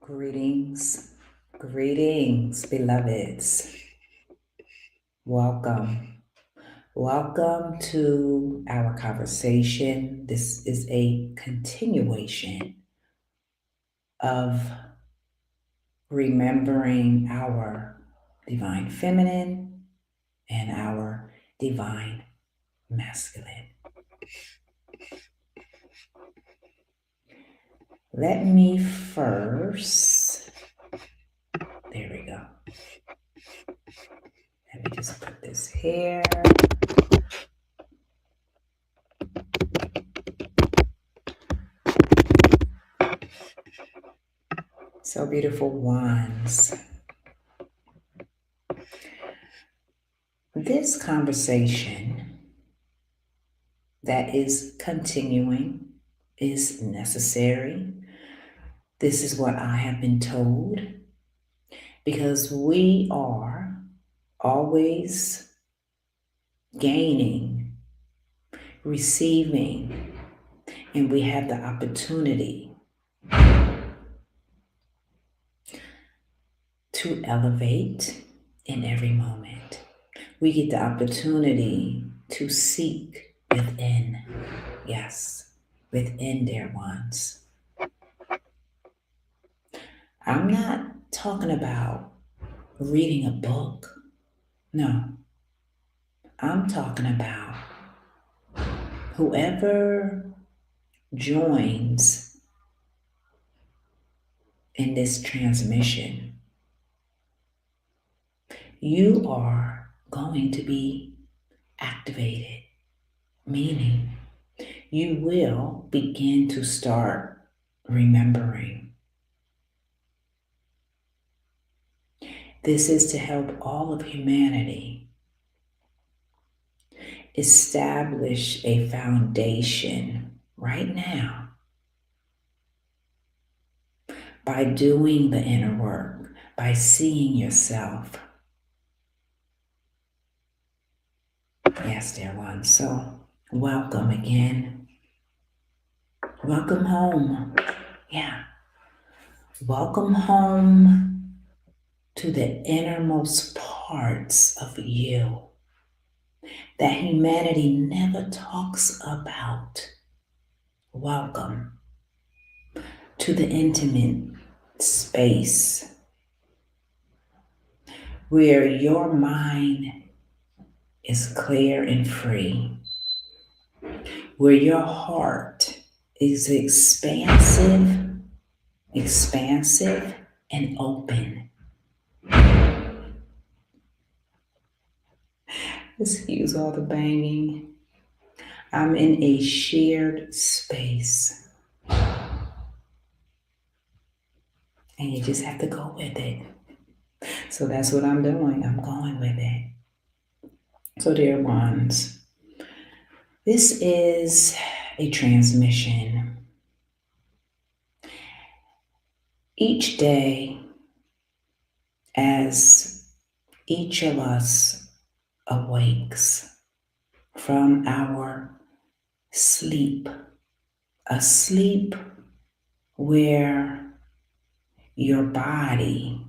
Greetings, greetings, beloveds. Welcome. Welcome to our conversation. This is a continuation of remembering our divine feminine and our divine masculine. Let me first, there we go. Let me just put this here. So beautiful ones. This conversation that is continuing is necessary. This is what I have been told because we are always gaining, receiving, and we have the opportunity to elevate in every moment. We get the opportunity to seek within. Yes, within, dear ones. I'm not talking about reading a book. No. I'm talking about whoever joins in this transmission, you are going to be activated, meaning you will begin to start remembering. This is to help all of humanity establish a foundation right now by doing the inner work, by seeing yourself. Yes, dear one. So, welcome again. Welcome home. Yeah. Welcome home to the innermost parts of you that humanity never talks about. Welcome to the intimate space where your mind is clear and free, where your heart is expansive and open. Excuse all the banging. I'm in a shared space. And you just have to go with it. So that's what I'm doing. I'm going with it. So, dear ones, this is a transmission. Each day, as each of us awakes from our sleep, a sleep where your body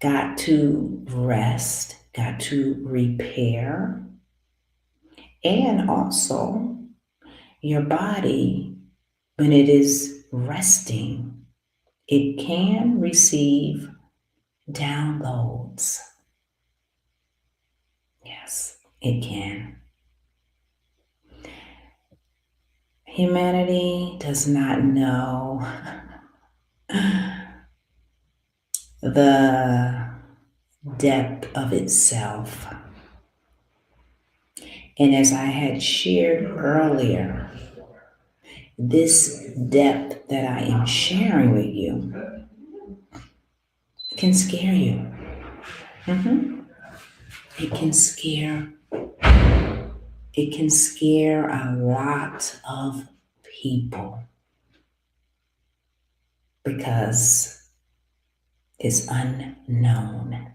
got to rest, got to repair, and also your body, when it is resting, it can receive downloads. Yes, it can. Humanity does not know the depth of itself. And as I had shared earlier, this depth that I am sharing with you can scare you. It can scare. It can scare a lot of people because it's unknown.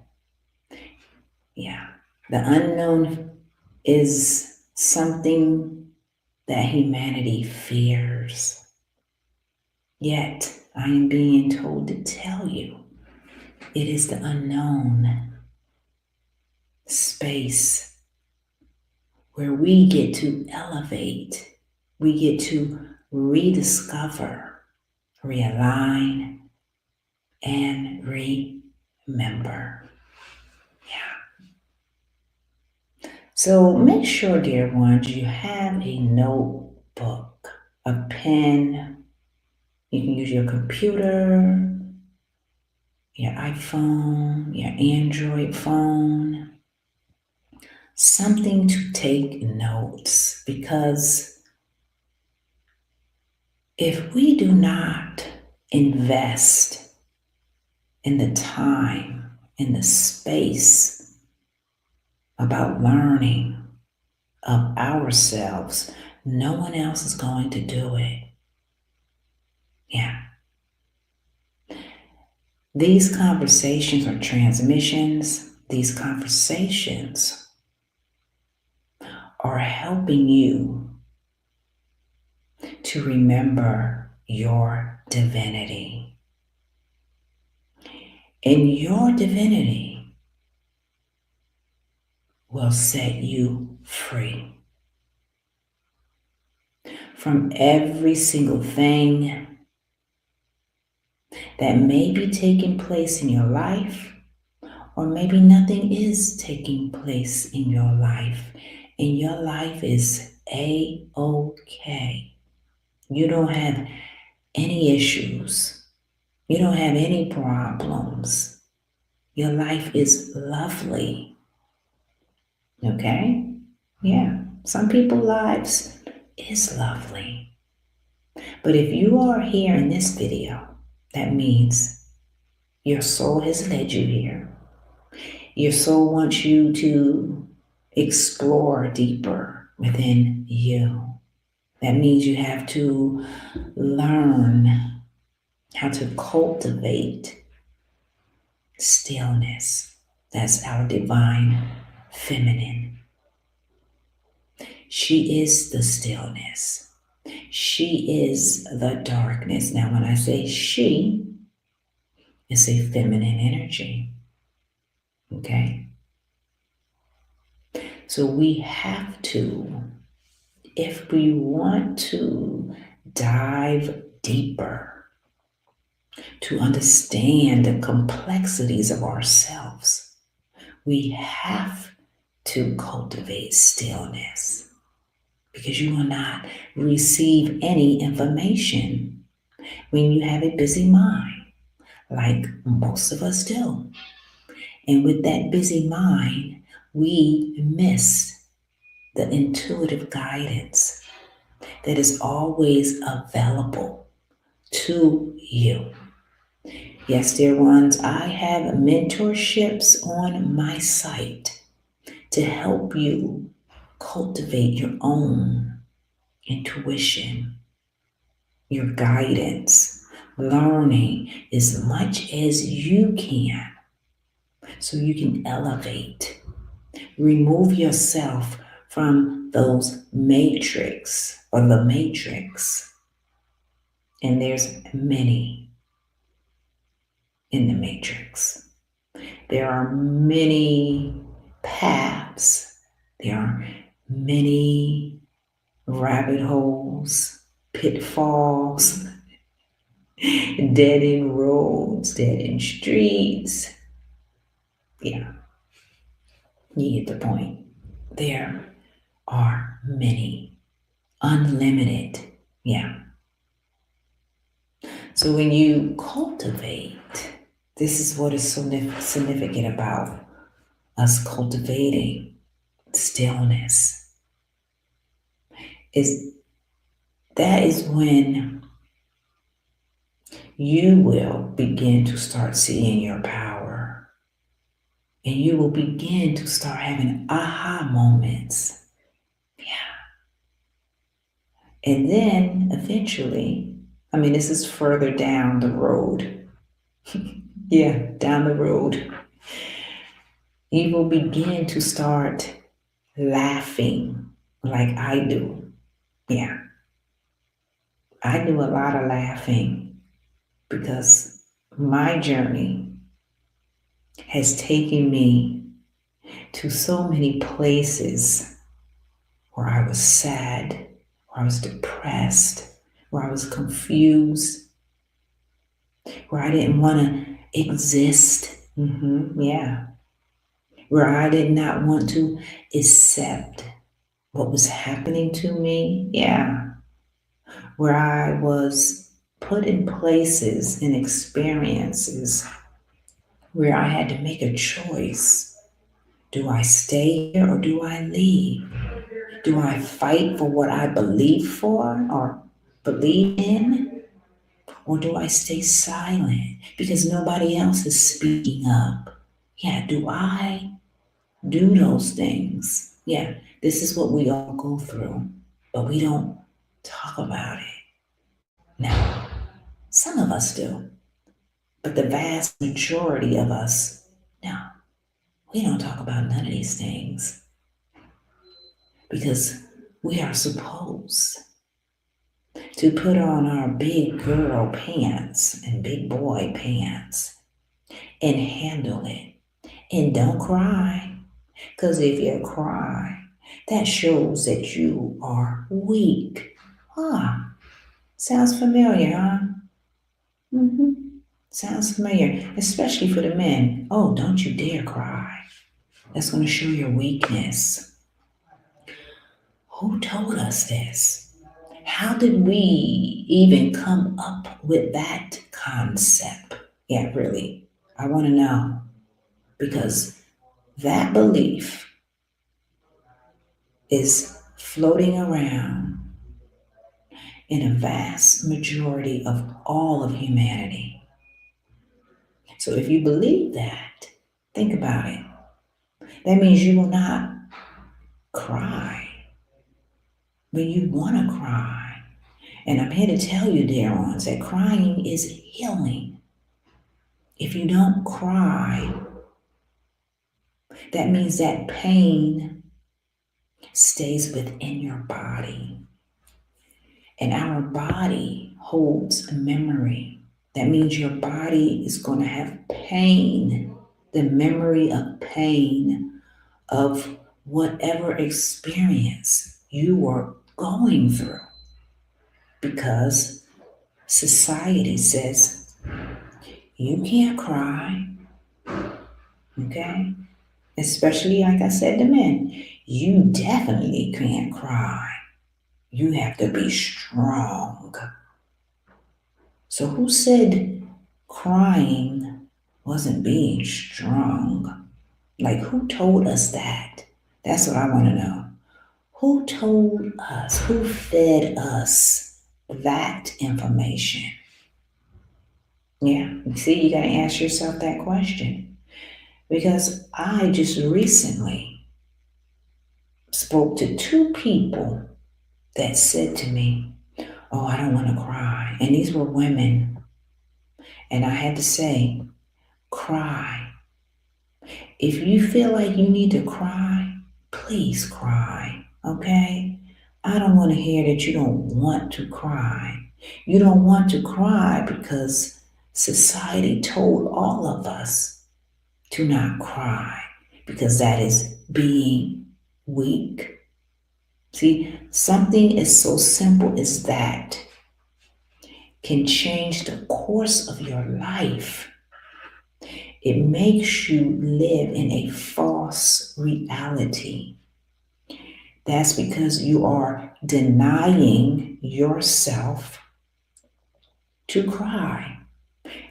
Yeah, the unknown is something that humanity fears. Yet, I am being told to tell you it is the unknown space where we get to elevate, we get to rediscover, realign, and remember. Yeah. So make sure, dear ones, you have a notebook, a pen. You can use your computer, your iPhone, your Android phone, something to take notes, because if we do not invest in the time, in the space about learning of ourselves, no one else is going to do it. Yeah. These conversations are transmissions. These conversations are helping you to remember your divinity. And your divinity will set you free from every single thing that may be taking place in your life, or maybe nothing is taking place in your life, and your life is A-OK. You don't have any issues. You don't have any problems. Your life is lovely. Okay? Yeah. Some people's lives is lovely. But if you are here in this video, that means your soul has led you here. Your soul wants you to explore deeper within you. That means you have to learn how to cultivate stillness. That's our divine feminine. She is the stillness. She is the darkness. Now, when I say she, it's a feminine energy. Okay? So we have to, if we want to dive deeper, to understand the complexities of ourselves, we have to cultivate stillness, because you will not receive any information when you have a busy mind, like most of us do. And with that busy mind, we miss the intuitive guidance that is always available to you. Yes, dear ones, I have mentorships on my site to help you cultivate your own intuition, your guidance, learning as much as you can so you can elevate. Remove yourself from those matrix or the matrix. And there's many in the matrix. There are many paths. There are many rabbit holes, pitfalls, dead end roads, dead end streets. Yeah, you get the point. There are many, unlimited. Yeah. So when you cultivate, this is what is so significant about us cultivating stillness, is that is when you will begin to start seeing your power, and you will begin to start having aha moments. Yeah. And then eventually, I mean, this is further down the road. Yeah, down the road. You will begin to start laughing like I do. Yeah. I do a lot of laughing because my journey has taken me to so many places where I was sad, where I was depressed, where I was confused, where I didn't want to exist. Yeah. Where I did not want to accept what was happening to me. Yeah. Where I was put in places and experiences where I had to make a choice. Do I stay here or do I leave? Do I fight for what I believe for or believe in? Or do I stay silent because nobody else is speaking up? Yeah, do I do those things? Yeah, this is what we all go through, but we don't talk about it. Now, some of us do, but the vast majority of us, no, we don't talk about none of these things because we are supposed to put on our big girl pants and big boy pants and handle it. And don't cry, because if you cry, that shows that you are weak. Ah, sounds familiar, huh? Mm-hmm. Sounds familiar, especially for the men. Oh, don't you dare cry. That's going to show your weakness. Who told us this? How did we even come up with that concept? Yeah, really. I want to know because that belief is floating around in a vast majority of all of humanity. So if you believe that, think about it. That means you will not cry when you want to cry. And I'm here to tell you, dear ones, that crying is healing. If you don't cry, that means that pain stays within your body. And our body holds memory. That means your body is going to have pain, the memory of pain of whatever experience you were going through. Because society says you can't cry, okay? Especially, like I said to men, you definitely can't cry. You have to be strong. So, who said crying wasn't being strong? Like, who told us that? That's what I want to know. Who told us? Who fed us that information? Yeah, see, you got to ask yourself that question. Because I just recently spoke to two people that said to me, oh, I don't want to cry. And these were women. And I had to say, cry. If you feel like you need to cry, please cry, okay? I don't want to hear that you don't want to cry. You don't want to cry because society told all of us to not cry because that is being weak. See, something as so simple as that can change the course of your life. It makes you live in a false reality. That's because you are denying yourself to cry.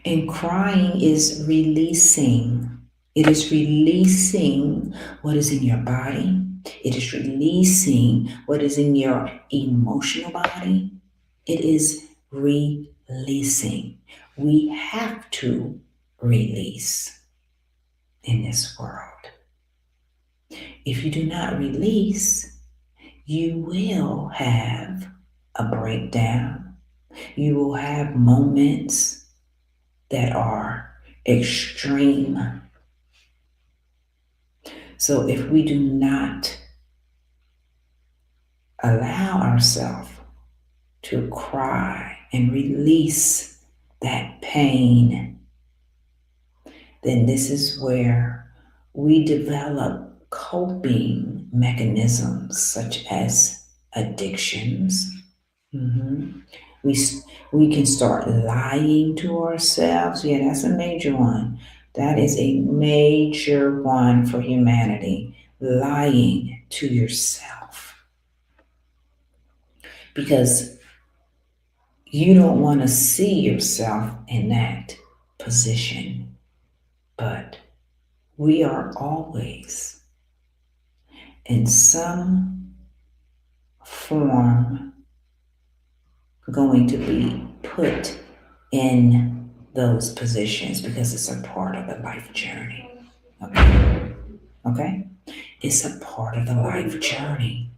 And crying is releasing. It is releasing what is in your body. It is releasing what is in your emotional body. It is releasing. We have to release in this world. If you do not release, you will have a breakdown. You will have moments that are extreme. So if we do not allow ourselves to cry and release that pain, then this is where we develop coping mechanisms such as addictions. Mhm. We can start lying to ourselves. Yeah, that's a major one. That is a major one for humanity. Lying to yourself. Because you don't want to see yourself in that position. But we are always in some form going to be put in those positions because it's a part of the life journey. Okay? Okay? It's a part of the life journey.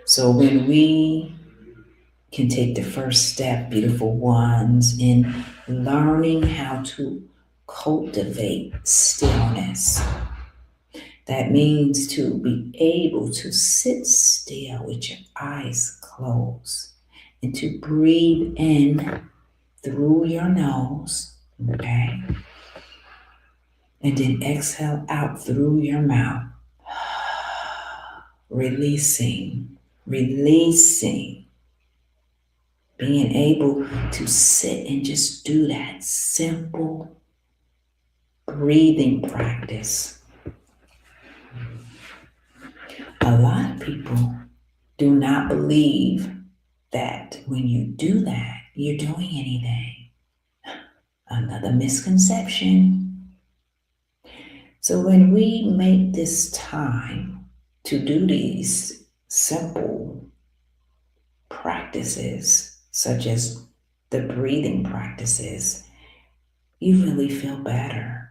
So when we can take the first step, beautiful ones, in learning how to cultivate stillness, that means to be able to sit still with your eyes closed and to breathe in through your nose, okay? And then exhale out through your mouth, releasing, being able to sit and just do that simple breathing practice. A lot of people do not believe that when you do that, you're doing anything. Another misconception. So when we make this time to do these simple practices, such as the breathing practices, you really feel better.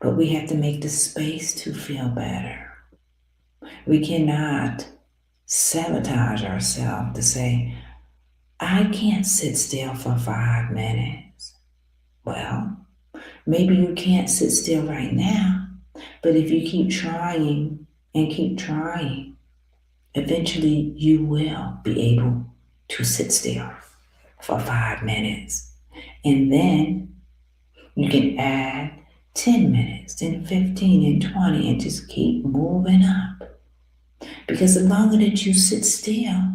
But we have to make the space to feel better. We cannot sabotage ourselves to say, I can't sit still for 5 minutes. Well, maybe you can't sit still right now, but if you keep trying and keep trying, eventually you will be able to sit still for 5 minutes. And then you can add 10 minutes, then 15 and 20, and just keep moving up. Because the longer that you sit still,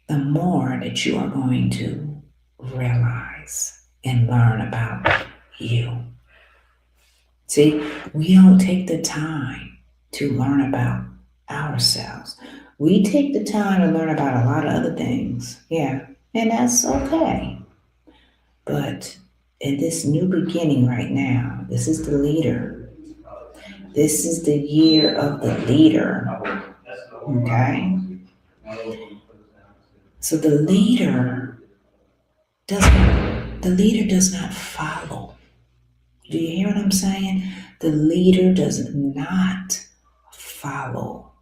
the more that you are going to realize and learn about you. See, we don't take the time to learn about ourselves. We take the time to learn about a lot of other things. Yeah, and that's okay. But in this new beginning right now, this is the leader. This is the year of the leader. Okay? So the leader does not follow. Do you hear what I'm saying? The leader does not follow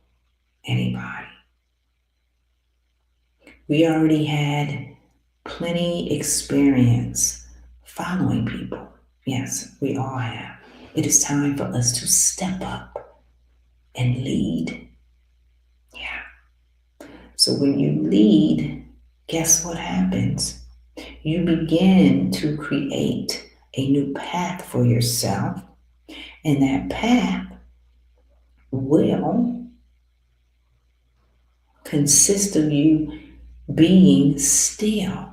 anybody. We already had plenty experience following people. Yes, we all have. It is time for us to step up and lead. Yeah. So when you lead, guess what happens? You begin to create a new path for yourself, and that path will consist of you being still.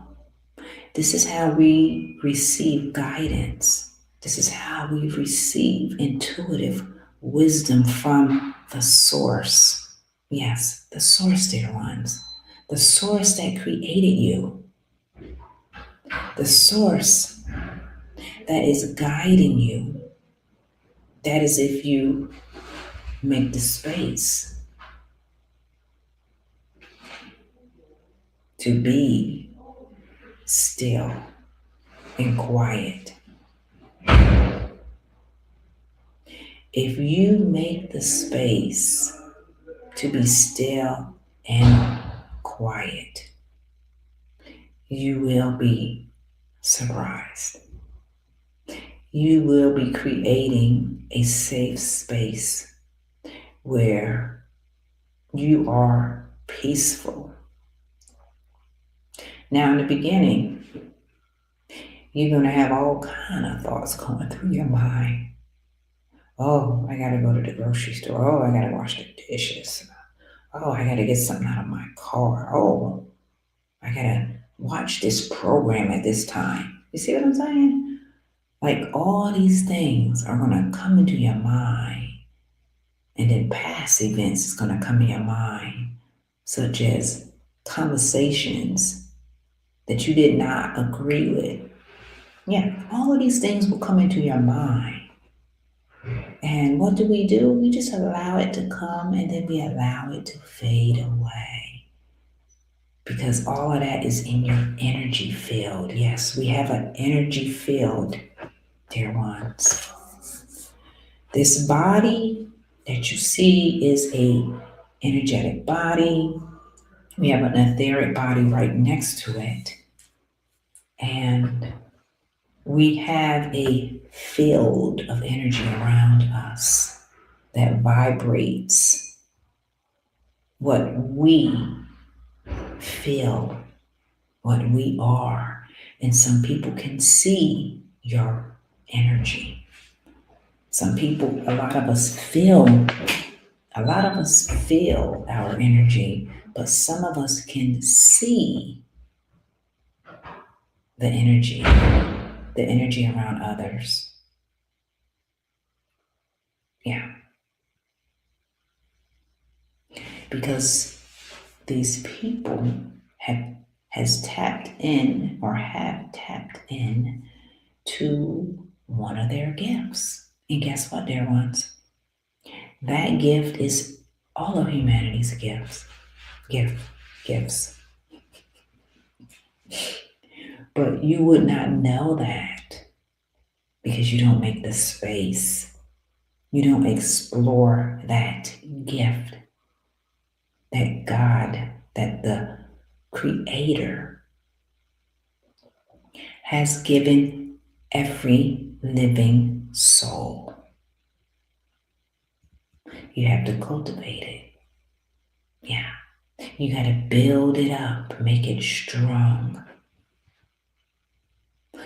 This is how we receive guidance. This is how we receive intuitive wisdom from the source. Yes, the source, dear ones. The source that created you. The source that is guiding you. That is if you make the space to be still and quiet. If you make the space to be still and quiet, you will be surprised. You will be creating a safe space where you are peaceful. Now, in the beginning, you're going to have all kind of thoughts going through your mind. Oh, I got to go to the grocery store. Oh, I got to wash the dishes. Oh, I got to get something out of my car. Oh, I got to watch this program at this time. You see what I'm saying? Like all these things are going to come into your mind. And then past events is going to come in your mind, such as conversations that you did not agree with. Yeah, all of these things will come into your mind. And what do? We just allow it to come and then we allow it to fade away. Because all of that is in your energy field. Yes, we have an energy field, dear ones. This body that you see is a energetic body. We have an etheric body right next to it. And we have a field of energy around us that vibrates what we feel, what we are. And some people can see your energy. Some people, a lot of us feel our energy, but some of us can see the energy around others. Yeah. Because these people have tapped in to one of their gifts. And guess what, dear ones? That gift is all of humanity's gifts. But you would not know that because you don't make the space. You don't explore that gift that God, that the Creator has given every living soul. You have to cultivate it. Yeah. You got to build it up, make it strong.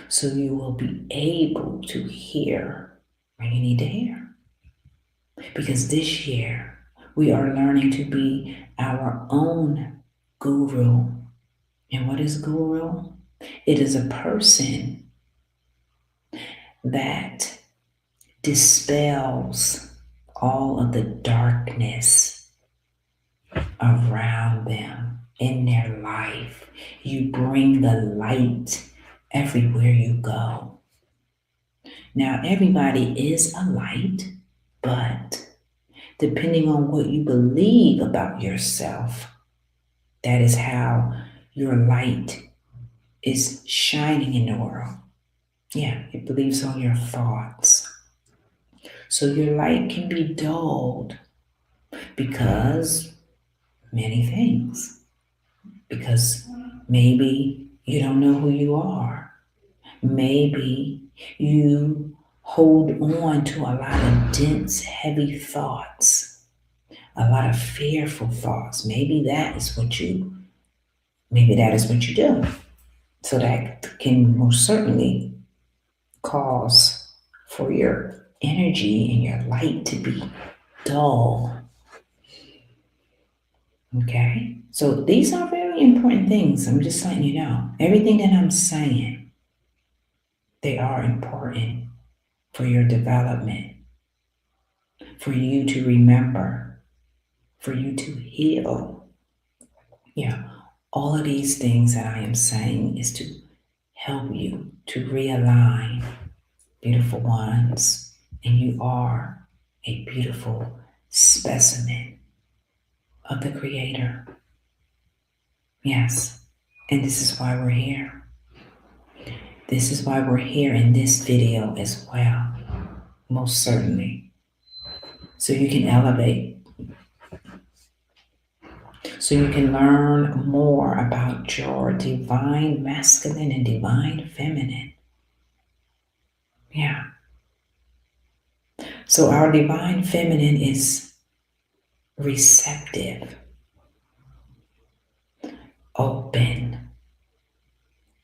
So you will be able to hear when you need to hear. Because this year, we are learning to be our own guru. And what is guru? It is a person that dispels all of the darkness around them in their life. You bring the light everywhere you go. Now, everybody is a light, but depending on what you believe about yourself, that is how your light is shining in the world. Yeah, it believes on your thoughts. So your light can be dulled because many things. Because maybe you don't know who you are. Maybe you hold on to a lot of dense, heavy thoughts, a lot of fearful thoughts. Maybe that is what you do. So that can most certainly cause for your energy and your light to be dull. Okay? So these are very important things. I'm just letting you know. Everything that I'm saying, they are important for your development, for you to remember, for you to heal. Yeah. All of these things that I am saying is to help you to realign, beautiful ones. And you are a beautiful specimen of the Creator. Yes. And this is why we're here. This is why we're here in this video as well. Most certainly. So you can elevate. So you can learn more about your divine masculine and divine feminine. Yeah. So our divine feminine is receptive. open,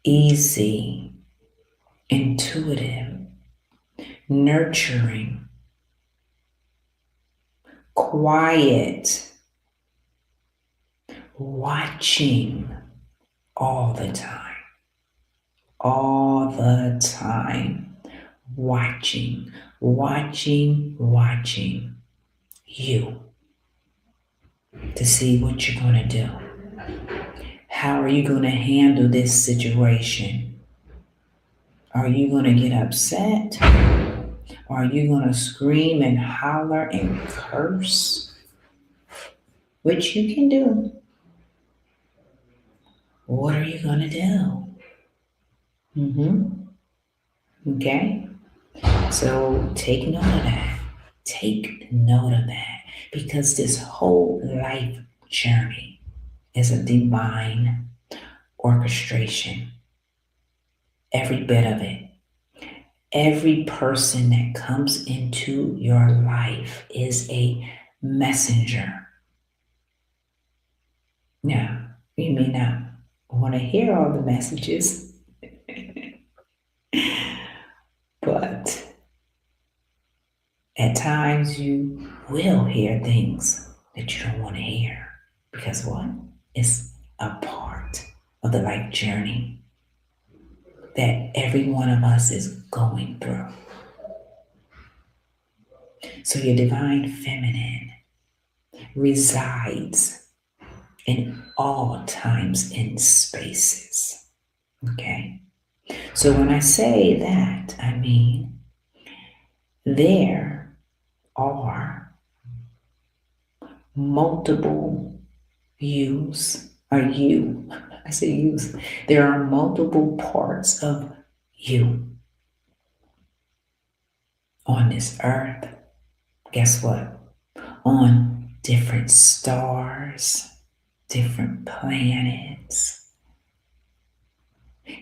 easy, intuitive, nurturing, quiet, watching all the time, all the time, watching you to see what you're going to do. How are you going to handle this situation? Are you going to get upset? Are you going to scream and holler and curse? Which you can do. What are you going to do? Okay? So take note of that. Take note of that. Because this whole life journey is a divine orchestration. Every bit of it. Every person that comes into your life is a messenger. Now, you may not want to hear all the messages, but at times you will hear things that you don't want to hear. Because what? It's a part of the life journey that every one of us is going through. So your divine feminine resides in all times and spaces. Okay? So when I say that, I mean there are multiple yous, or you, I say yous, there are multiple parts of you on this earth. Guess what? On different stars, different planets,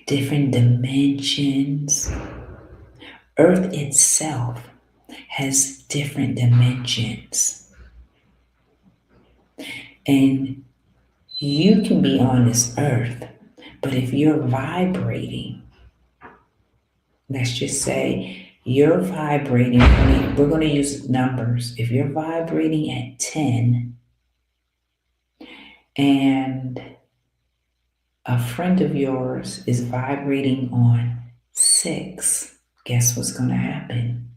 different dimensions. Earth itself has different dimensions. And you can be on this earth, but if you're vibrating, let's just say you're vibrating, we're going to use numbers. If you're vibrating at 10 and a friend of yours is vibrating on 6, guess what's going to happen?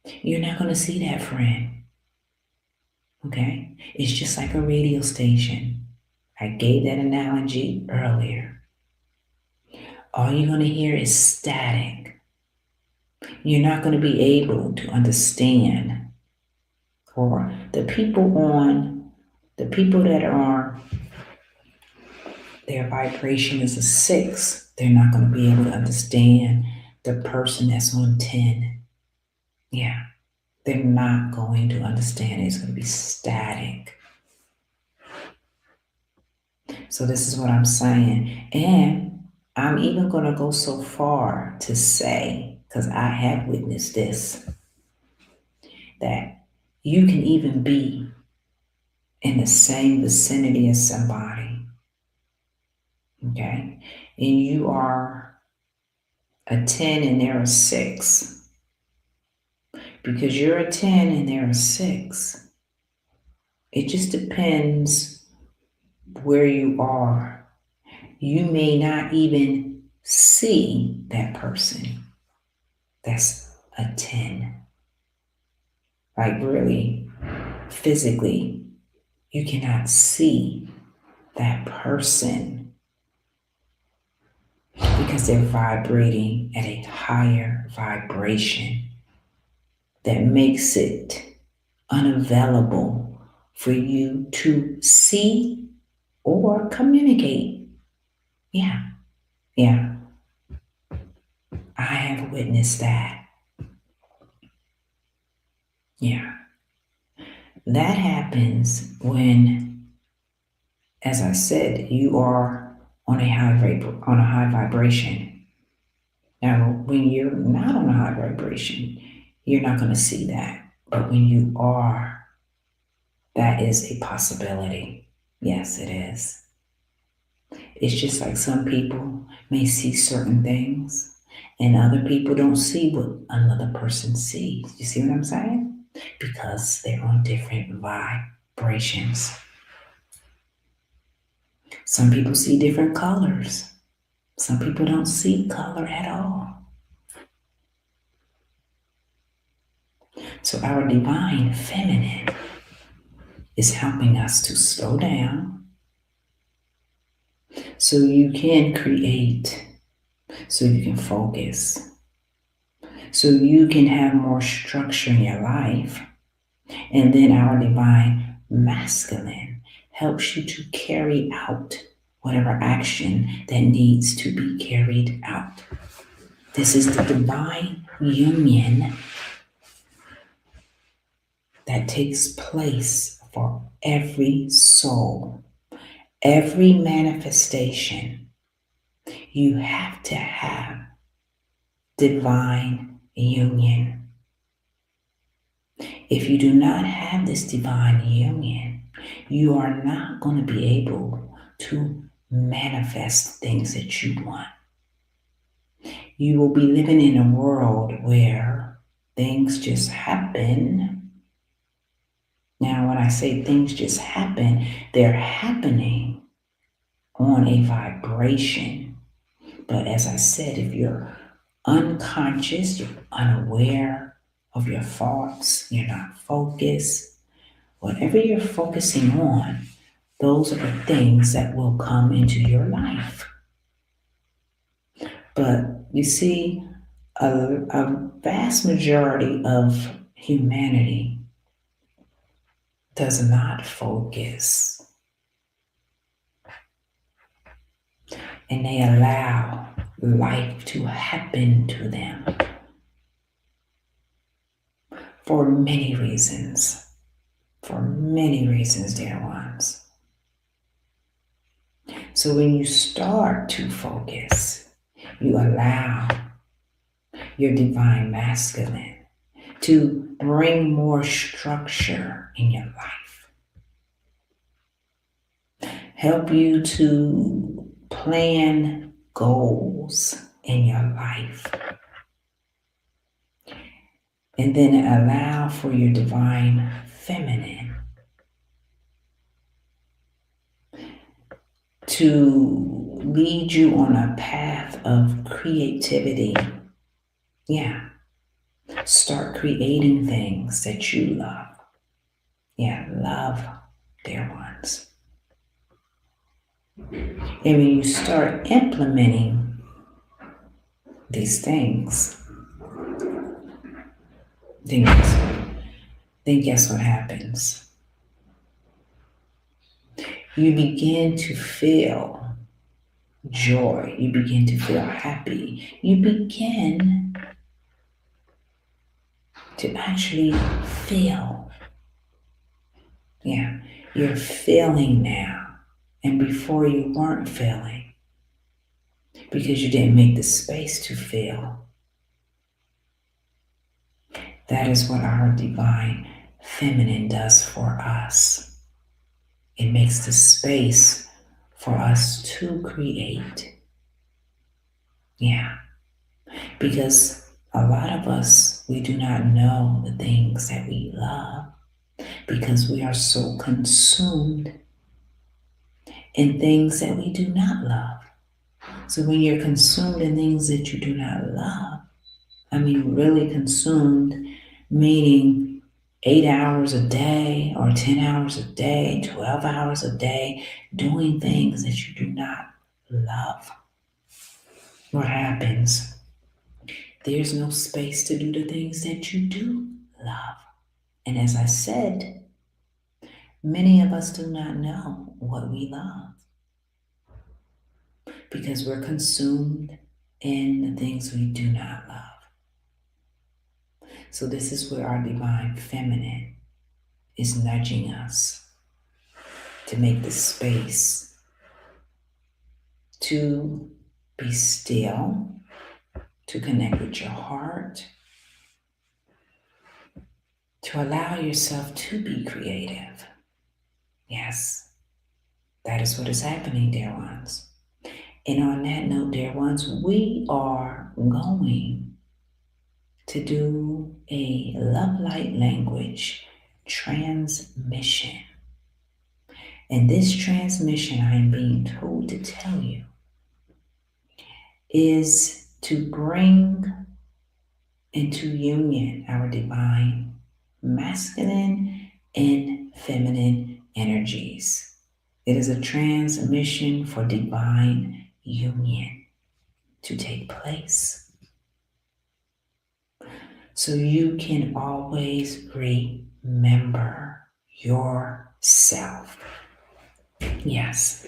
You're not going to see that friend. Okay? It's just like a radio station. I gave that analogy earlier. All you're going to hear is static. You're not going to be able to understand. Or the people that are, their vibration is a 6, they're not going to be able to understand the person that's on 10. Yeah, they're not going to understand. It's going to be static. So this is what I'm saying. And I'm even going to go so far to say, because I have witnessed this, that you can even be in the same vicinity as somebody. Okay? And you are a 10 and they're a 6. Because you're a 10 and they're a 6. It just depends where you are. You may not even see that person that's a 10. Like really, physically, you cannot see that person because they're vibrating at a higher vibration that makes it unavailable for you to see or communicate. Yeah. I have witnessed that. Yeah. That happens when, as I said, you are on a high vibration. Now, when you're not on a high vibration, you're not going to see that. But when you are, that is a possibility. Yes, it is. It's just like some people may see certain things and other people don't see what another person sees. You see what I'm saying? Because they're on different vibrations. Some people see different colors. Some people don't see color at all. So our divine feminine is helping us to slow down so you can create, so you can focus, so you can have more structure in your life. And then our divine masculine helps you to carry out whatever action that needs to be carried out. This is the divine union that takes place for every soul, every manifestation. You have to have divine union. If you do not have this divine union, you are not going to be able to manifest things that you want. You will be living in a world where things just happen. Now, when I say things just happen, they're happening on a vibration. But as I said, if you're unconscious, you're unaware of your thoughts, you're not focused, whatever you're focusing on, those are the things that will come into your life. But you see, a vast majority of humanity does not focus, and they allow life to happen to them for many reasons. For many reasons, dear ones. So when you start to focus, you allow your divine masculine to bring more structure in your life. Help you to plan goals in your life. And then allow for your divine feminine to lead you on a path of creativity. Yeah. Start creating things that you love. Yeah, love, dear ones. And when you start implementing these things, then guess what happens? You begin to feel joy. You begin to feel happy. You begin to actually feel. Yeah, you're feeling now. And before you weren't feeling because you didn't make the space to feel. That is what our divine feminine does for us. It makes the space for us to create. Yeah. Because a lot of us, we do not know the things that we love because we are so consumed in things that we do not love. So when you're consumed in things that you do not love, I mean really consumed, meaning 8 hours a day or 10 hours a day, 12 hours a day, doing things that you do not love. What happens? There's no space to do the things that you do love. And as I said, many of us do not know what we love because we're consumed in the things we do not love. So this is where our divine feminine is nudging us to make the space to be still, to connect with your heart, to allow yourself to be creative. Yes, that is what is happening, dear ones. And on that note, dear ones, we are going to do a love light language transmission. And this transmission, I am being told to tell you, is to bring into union our divine masculine and feminine energies. It is a transmission for divine union to take place. So you can always remember yourself. Yes,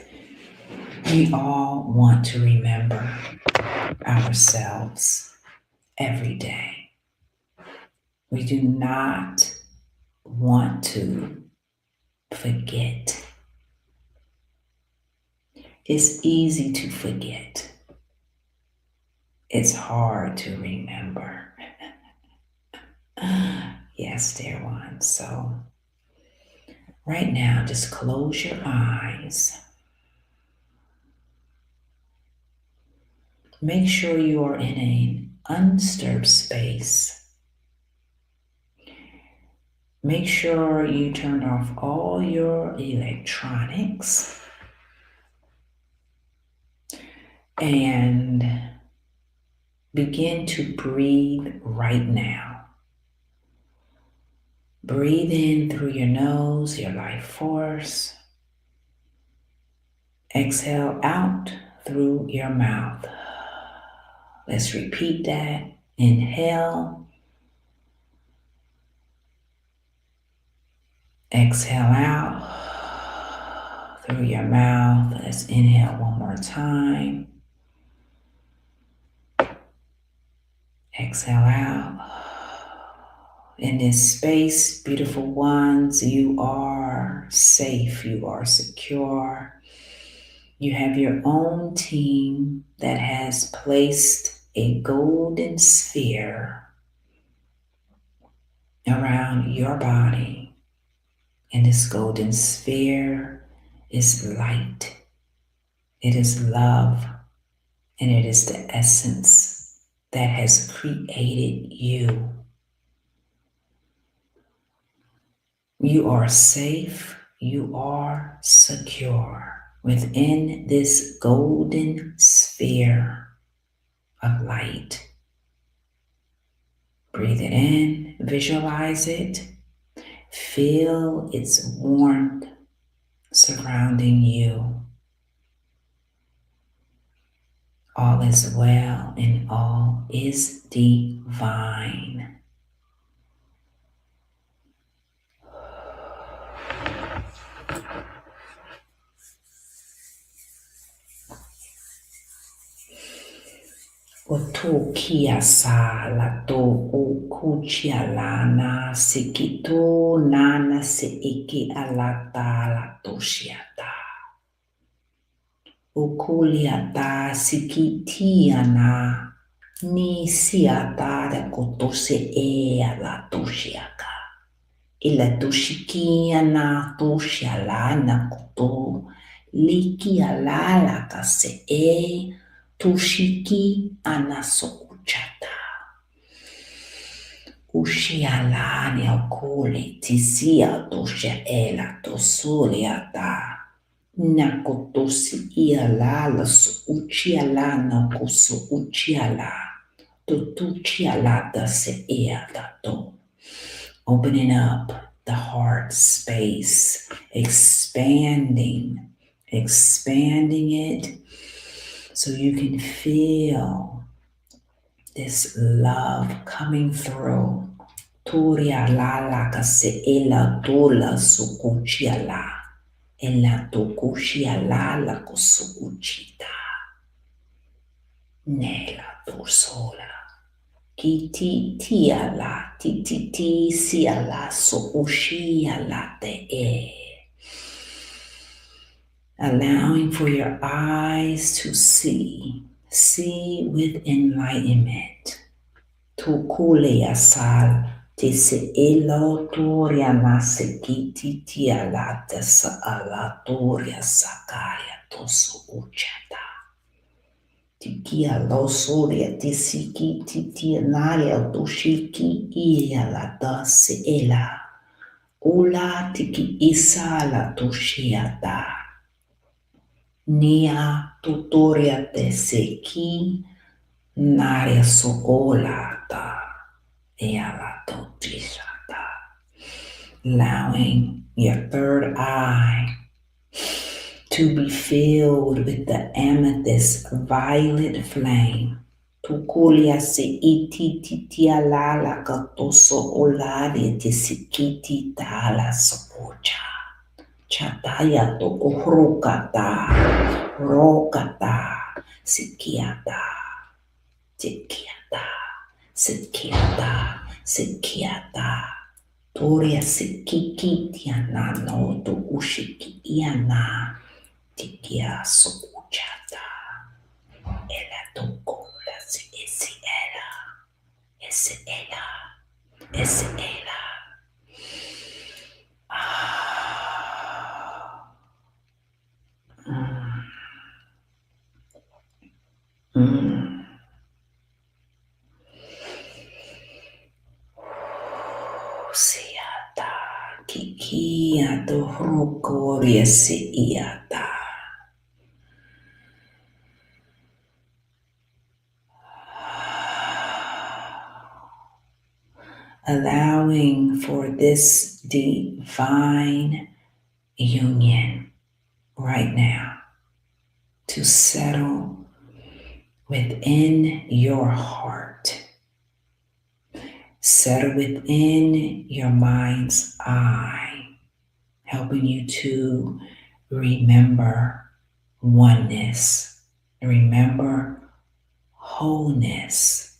we all want to remember ourselves every day. We do not want to forget. It's easy to forget. It's hard to remember. Yes, dear one. So, right now, just close your eyes. Make sure you are in an undisturbed space. Make sure you turn off all your electronics and begin to breathe right now. Breathe in through your nose, your life force. Exhale out through your mouth. Let's repeat that. Inhale. Exhale out through your mouth. Let's inhale one more time. Exhale out. In this space, beautiful ones, you are safe, you are secure. You have your own team that has placed a golden sphere around your body. And this golden sphere is light. It is love. And it is the essence that has created you. You are safe. You are secure within this golden sphere of light. Breathe it in, visualize it, feel its warmth surrounding you. All is well and all is divine. O to kia sa la to o kuchia lana sikito nana se iki alata la to shiata. O kuliata sikitiana ni siata da kotose e ala to shiaka. Ila to shikiana to shialana koto liki alala kase e Tushiki anasokuchata. Ushialani okule tisia tosha ela tosuliata. Nakotosi ialala so uchialana koso uchiala. Tutuchialata se eatato. Opening up the heart space, expanding it. So you can feel this love coming through. Turia la la kase ela tola sukuchia la. Ela tokushia la la kusukuchita. Nela tosola. Kiti tia la titi sia la sukushia la te e. Allowing for your eyes to see with enlightenment. Tukule asal te se elo toria nasekiti tiala te sa ala toria sakaya tosu uchata. Tikia lo soria tisiki titia naria toshiki ia la dase ela. Ula tiki isa la toshiata. Nia tutoria te seki naria soolata. Ea la totishata. Allowing your third eye to be filled with the amethyst violet flame. Tukulia se iti titia lala katoso olari te sikiti tala sopocha. Chataya to ohrokata, rokata, sikiata, tikiata, sikiata, sikiata. Toria sikiki tiana no to ushiki iana. Tikia sokuchata. Ela tokola si esi ela. Esi ela. Esi ela. Siata. Kikia to rokoria si iata. Allowing for this divine union right now to settle within your heart, settle within your mind's eye, helping you to remember oneness, remember wholeness.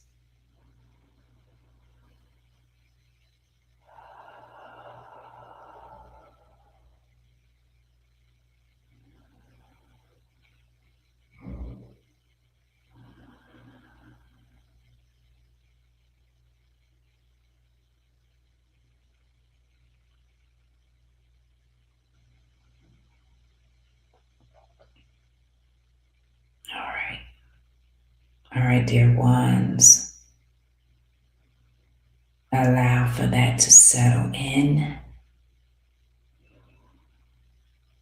All right. All right, dear ones. Allow for that to settle in.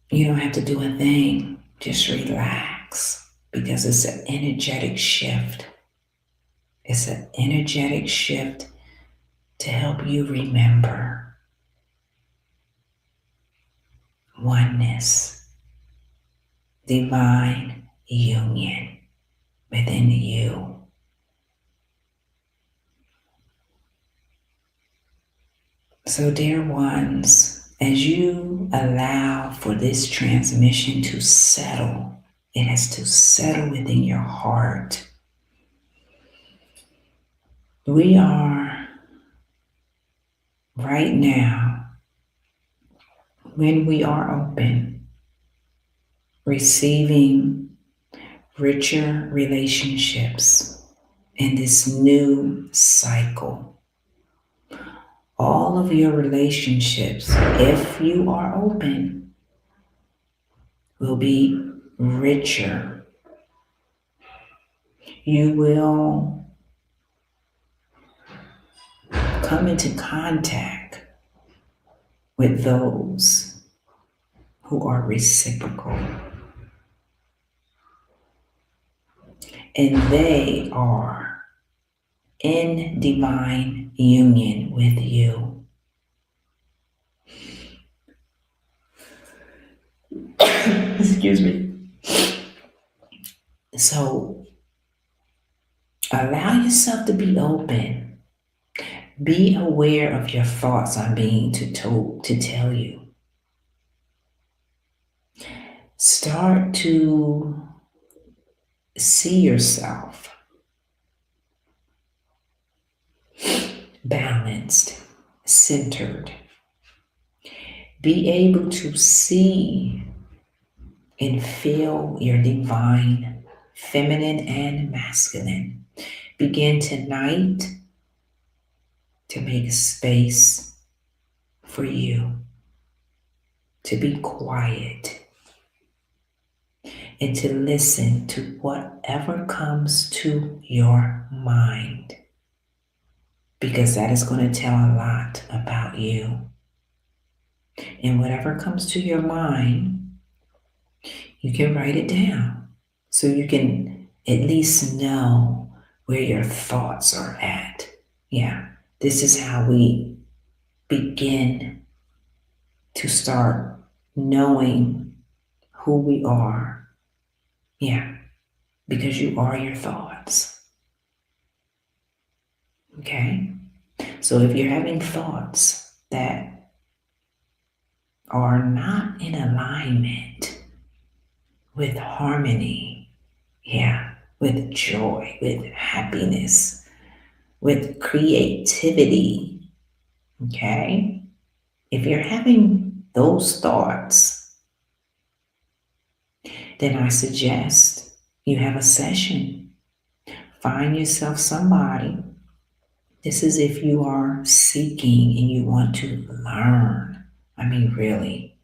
You don't have to do a thing. Just relax because it's an energetic shift. It's an energetic shift to help you remember oneness, divine union within you. So, dear ones, as you allow for this transmission to settle, it has to settle within your heart. We are right now, when we are open, receiving richer relationships in this new cycle. All of your relationships, if you are open, will be richer. You will come into contact with those who are reciprocal. And they are in divine union with you. Excuse me. So allow yourself to be open. Be aware of your thoughts I'm being to tell you. Start to see yourself balanced, centered. Be able to see and feel your divine, feminine and masculine. Begin tonight to make space for you to be quiet. and to listen to whatever comes to your mind, because that is going to tell a lot about you. And whatever comes to your mind, you can write it down so you can at least know where your thoughts are at. Yeah, this is how we begin to start knowing who we are. Yeah, because you are your thoughts. Okay? So if you're having thoughts that are not in alignment with harmony, yeah, with joy, with happiness, with creativity, okay? If you're having those thoughts, then I suggest you have a session. Find yourself somebody. This is if you are seeking and you want to learn. I mean, really,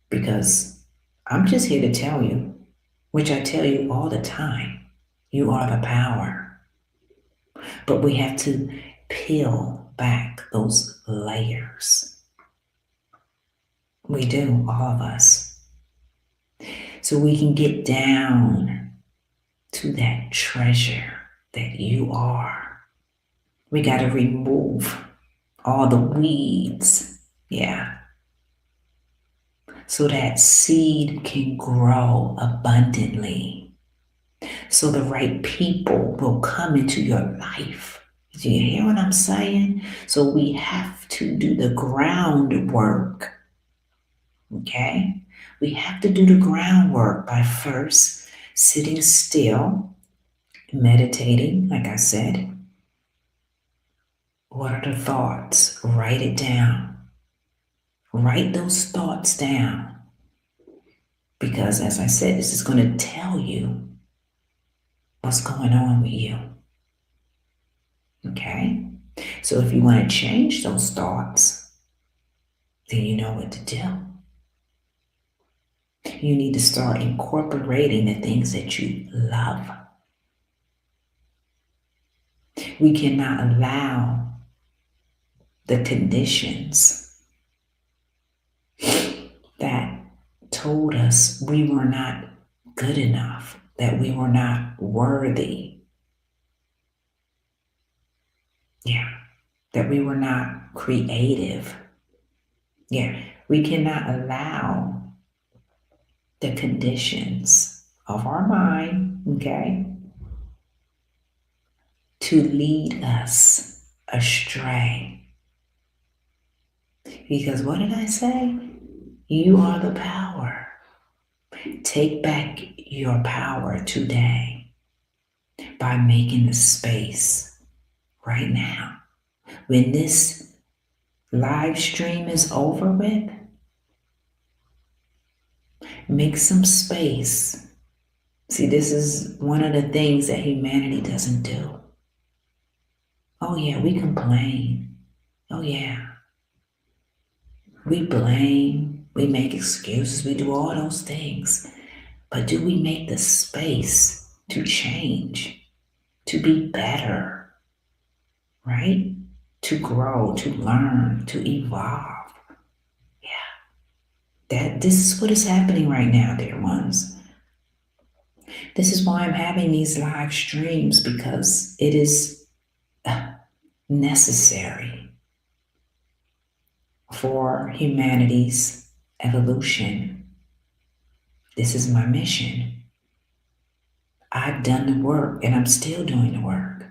because I'm just here to tell you, which I tell you all the time, you are the power. But we have to peel back those layers. We do, all of us. So we can get down to that treasure that you are. We got to remove all the weeds. Yeah. So that seed can grow abundantly. So the right people will come into your life. Do you hear what I'm saying? So we have to do the groundwork. Okay? We have to do the groundwork by first sitting still, meditating, like I said. What are the thoughts? Write it down. Write those thoughts down. Because, as I said, this is going to tell you what's going on with you. Okay? So, if you want to change those thoughts, then you know what to do. You need to start incorporating the things that you love. We cannot allow the conditions that told us we were not good enough, that we were not worthy. Yeah, that we were not creative. Yeah, we cannot allow the conditions of our mind, okay, to lead us astray. Because what did I say? You are the power. Take back your power today by making the space right now. When this live stream is over with, make some space. See, this is one of the things that humanity doesn't do. Oh, yeah, we complain. Oh, yeah. We blame. We make excuses. We do all those things. But do we make the space to change, to be better, right? To grow, to learn, to evolve. Yeah. This is what is happening right now, dear ones. This is why I'm having these live streams, because it is necessary for humanity's evolution. This is my mission. I've done the work and I'm still doing the work.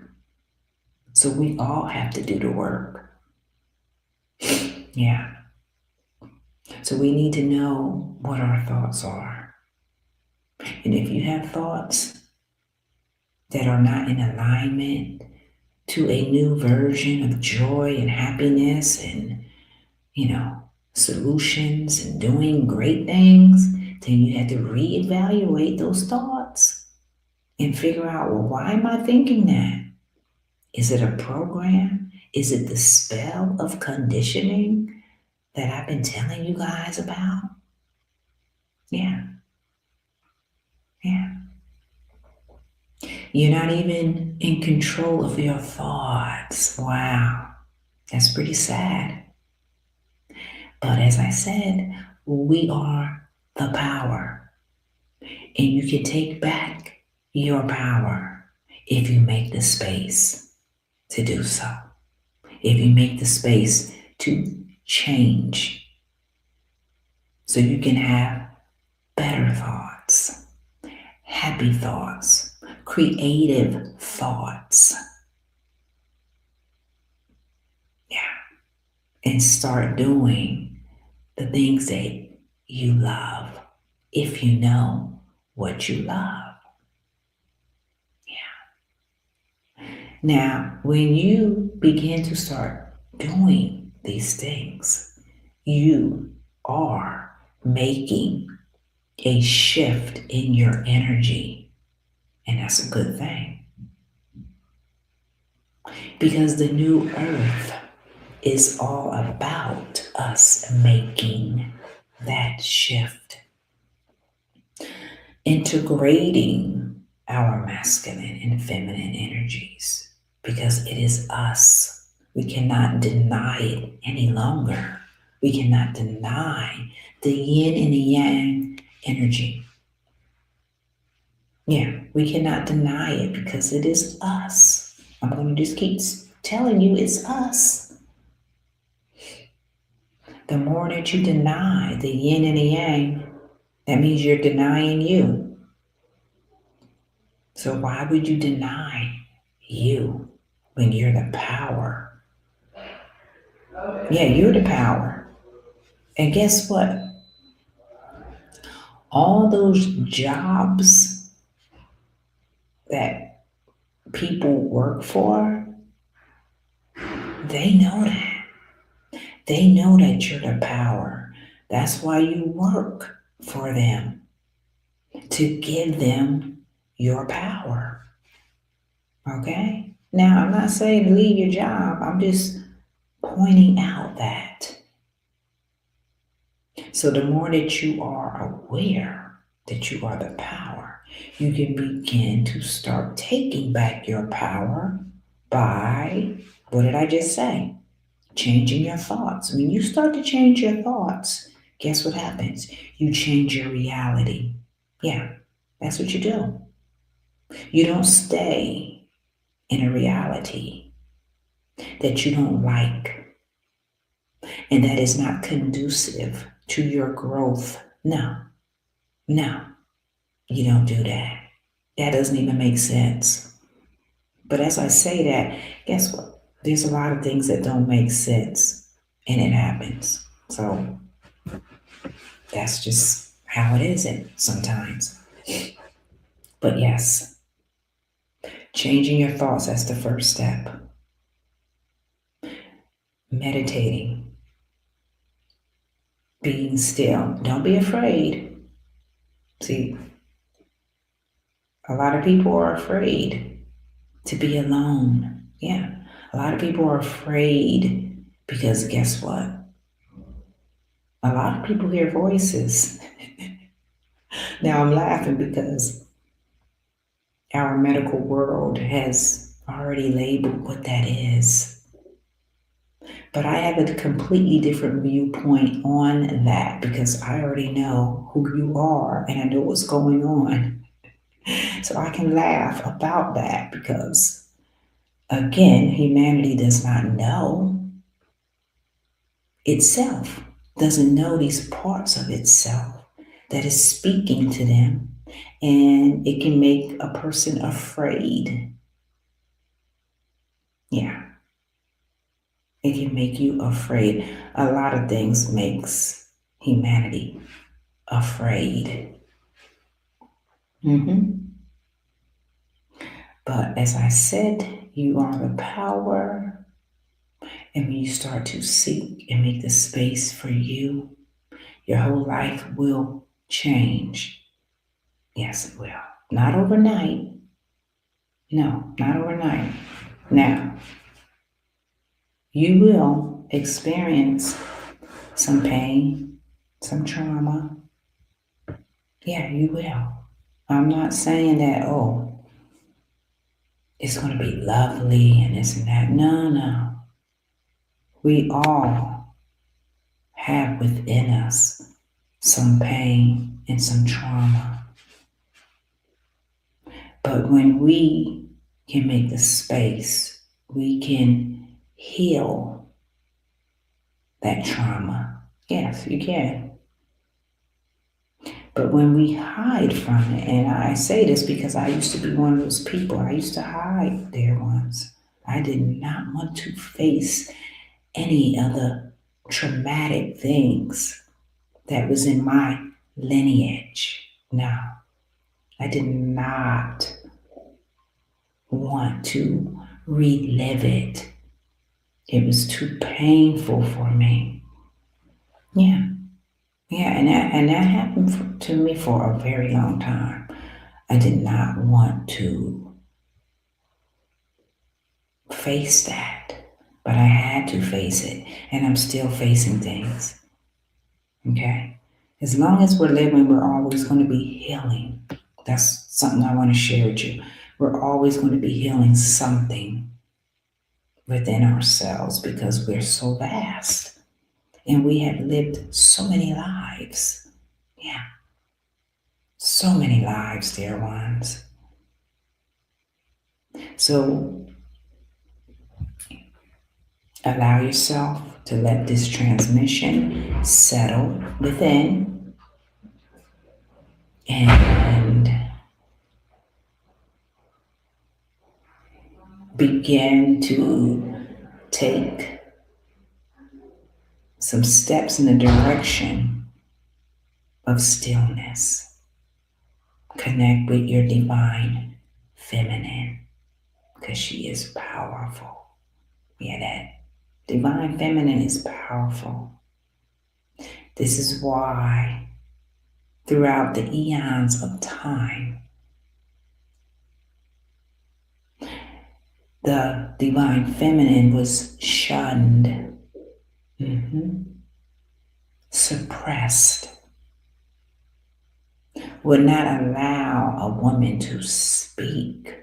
So we all have to do the work. Yeah. So we need to know what our thoughts are. And if you have thoughts that are not in alignment to a new version of joy and happiness and, solutions and doing great things, then you have to reevaluate those thoughts and figure out, well, why am I thinking that? Is it a program? Is it the spell of conditioning that I've been telling you guys about? Yeah. Yeah. You're not even in control of your thoughts. Wow. That's pretty sad. But as I said, we are the power. And you can take back your power if you make the space to do so. If you make the space to change so you can have better thoughts, happy thoughts, creative thoughts. Yeah. And start doing the things that you love if you know what you love. Now, when you begin to start doing these things, you are making a shift in your energy. And that's a good thing because the new earth is all about us making that shift, integrating our masculine and feminine energies because it is us. We cannot deny it any longer. We cannot deny the yin and the yang energy. Yeah, we cannot deny it because it is us. I'm going to just keep telling you it's us. The more that you deny the yin and the yang, that means you're denying you. So why would you deny you when you're the power? Yeah, you're the power. And guess what? All those jobs that people work for, they know that. They know that you're the power. That's why you work for them, to give them your power. Okay? Now, I'm not saying leave your job. I'm just pointing out that. So the more that you are aware that you are the power, you can begin to start taking back your power by, what did I just say? Changing your thoughts. When you start to change your thoughts, guess what happens? You change your reality. Yeah, that's what you do. You don't stay in a reality that you don't like and that is not conducive to your growth. No, no, you don't do that. That doesn't even make sense. But as I say that, guess what? There's a lot of things that don't make sense and it happens. So that's just how it is sometimes. But yes, changing your thoughts, that's the first step. Meditating, being still. Don't be afraid. See, a lot of people are afraid to be alone. Yeah, a lot of people are afraid because guess what? A lot of people hear voices. Now I'm laughing because our medical world has already labeled what that is. But I have a completely different viewpoint on that because I already know who you are and I know what's going on. So I can laugh about that because, again, humanity does not know itself, doesn't know these parts of itself that is speaking to them, and it can make a person afraid. Yeah, it can make you afraid. A lot of things makes humanity afraid. hmm But as I said, you are the power. And when you start to seek and make the space for you, your whole life will change. Yes, it will. Not overnight. No, not overnight. Now, you will experience some pain, some trauma. Yeah, you will. I'm not saying that, oh, it's going to be lovely and this and that. No, no. We all have within us some pain and some trauma. But when we can make the space, we can heal that trauma. Yes, you can. But when we hide from it, and I say this because I used to be one of those people, I used to hide there once. I did not want to face any of the traumatic things that was in my lineage. No, I did not want to relive it. It was too painful for me. Yeah, yeah, and that happened to me for a very long time. I did not want to face that, but I had to face it, and I'm still facing things. Okay, as long as we're living, we're always going to be healing. That's something I want to share with you. We're always going to be healing something within ourselves because we're so vast and we have lived so many lives. Yeah, so many lives, dear ones. So allow yourself to let this transmission settle within and begin to take some steps in the direction of stillness. Connect with your divine feminine because she is powerful. Yeah, that divine feminine is powerful. This is why throughout the eons of time, the divine feminine was shunned, suppressed, would not allow a woman to speak.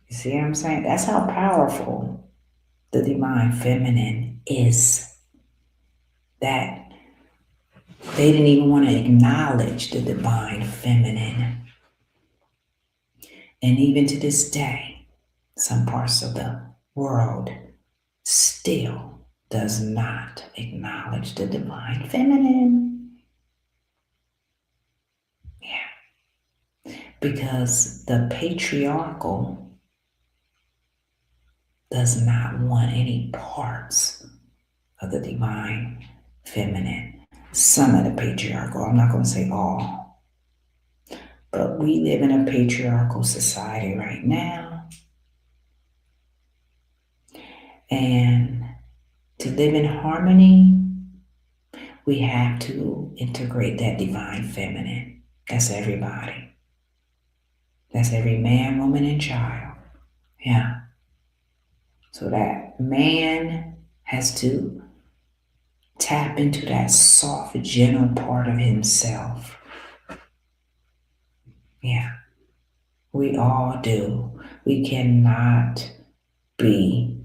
You see what I'm saying? That's how powerful the divine feminine is. That they didn't even want to acknowledge the divine feminine. And even to this day, some parts of the world still does not acknowledge the divine feminine. Yeah, because the patriarchal does not want any parts of the divine feminine. Some of the patriarchal, I'm not going to say all, but we live in a patriarchal society right now. And to live in harmony, we have to integrate that divine feminine. That's everybody. That's every man, woman, and child. Yeah. So that man has to tap into that soft, gentle part of himself. Yeah. We all do. We cannot be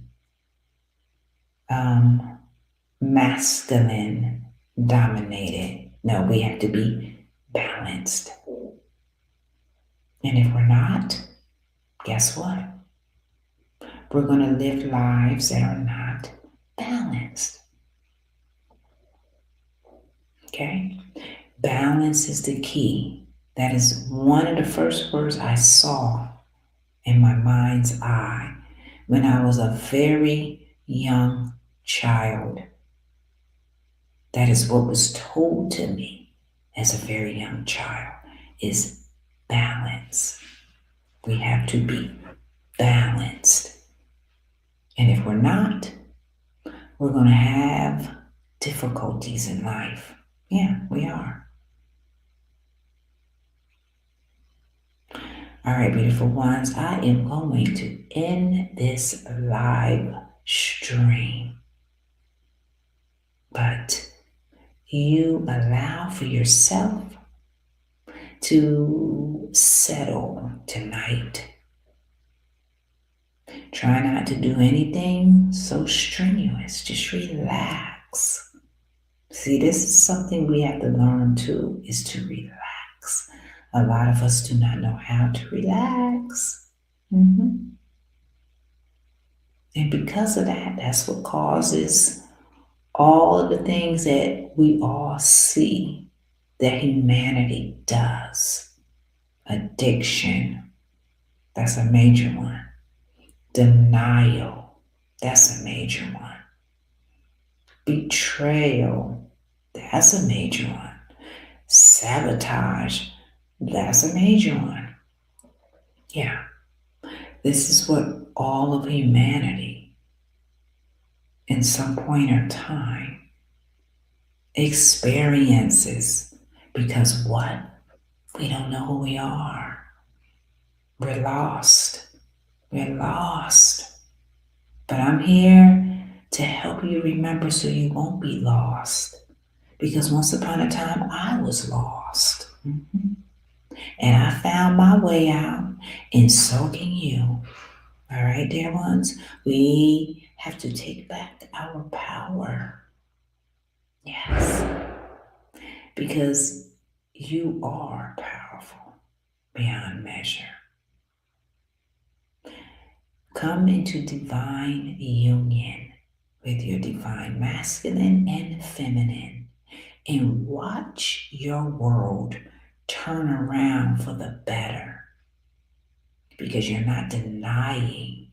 masculine dominated. No, we have to be balanced. And if we're not, guess what? We're going to live lives that are not balanced. Okay? Balance is the key. That is one of the first words I saw in my mind's eye when I was a very young child. That is what was told to me as a very young child is balance. We have to be balanced. And if we're not, we're going to have difficulties in life. Yeah, we are. All right, beautiful ones, I am going to end this live stream. But you allow for yourself to settle tonight. Try not to do anything so strenuous. Just relax. See, this is something we have to learn too, is to relax. A lot of us do not know how to relax. And because of that, that's what causes all of the things that we all see that humanity does. Addiction, that's a major one. Denial, that's a major one. Betrayal, that's a major one. Sabotage, that's a major one. Yeah, this is what all of humanity, in some point or time, experiences. Because what? We don't know who we are. We're lost. We're lost. But I'm here to help you remember so you won't be lost. Because once upon a time, I was lost. And I found my way out, and so can you. All right, dear ones? We have to take back our power. Yes. Because you are powerful beyond measure. Come into divine union with your divine masculine and feminine and watch your world turn around for the better because you're not denying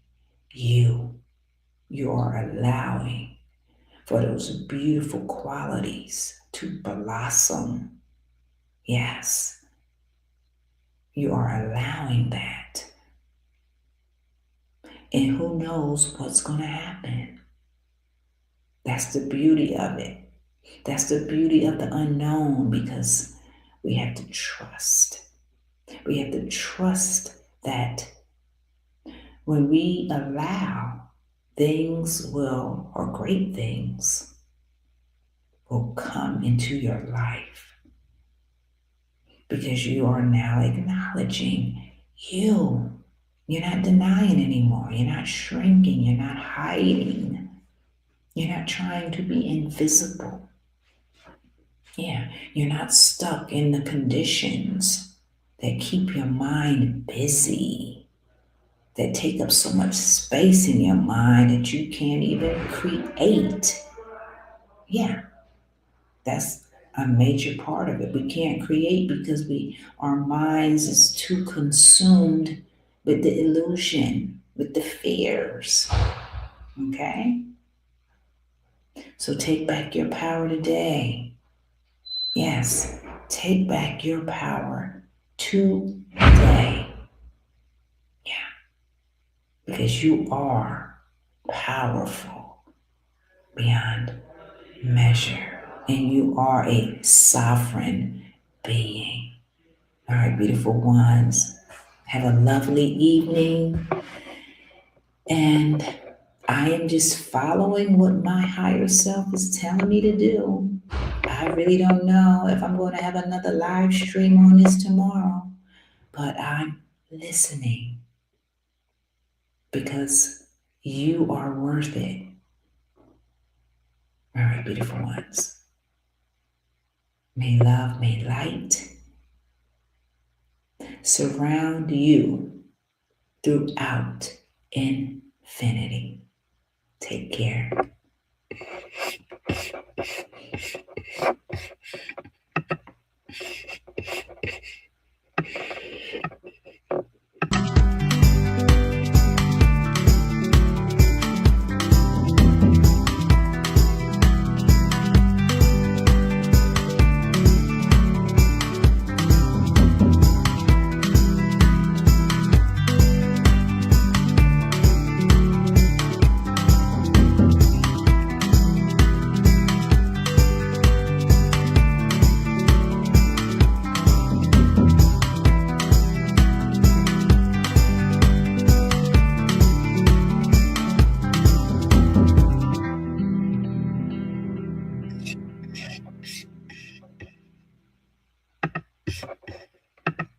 you. You are allowing for those beautiful qualities to blossom. Yes, you are allowing that. And who knows what's going to happen? That's the beauty of it. That's the beauty of the unknown because we have to trust. We have to trust that when we allow, things will, or great things, will come into your life because you are now acknowledging you. You're not denying anymore. You're not shrinking. You're not hiding. You're not trying to be invisible. Yeah, you're not stuck in the conditions that keep your mind busy, that take up so much space in your mind that you can't even create. Yeah, that's a major part of it. We can't create because our minds is too consumed with the illusion, with the fears. Okay? So take back your power today. Yes, take back your power today. Yeah, because you are powerful beyond measure and you are a sovereign being. All right, beautiful ones, have a lovely evening. And I am just following what my higher self is telling me to do. I really don't know if I'm going to have another live stream on this tomorrow, but I'm listening because you are worth it. All right, beautiful ones. May love, may light surround you throughout infinity. Take care.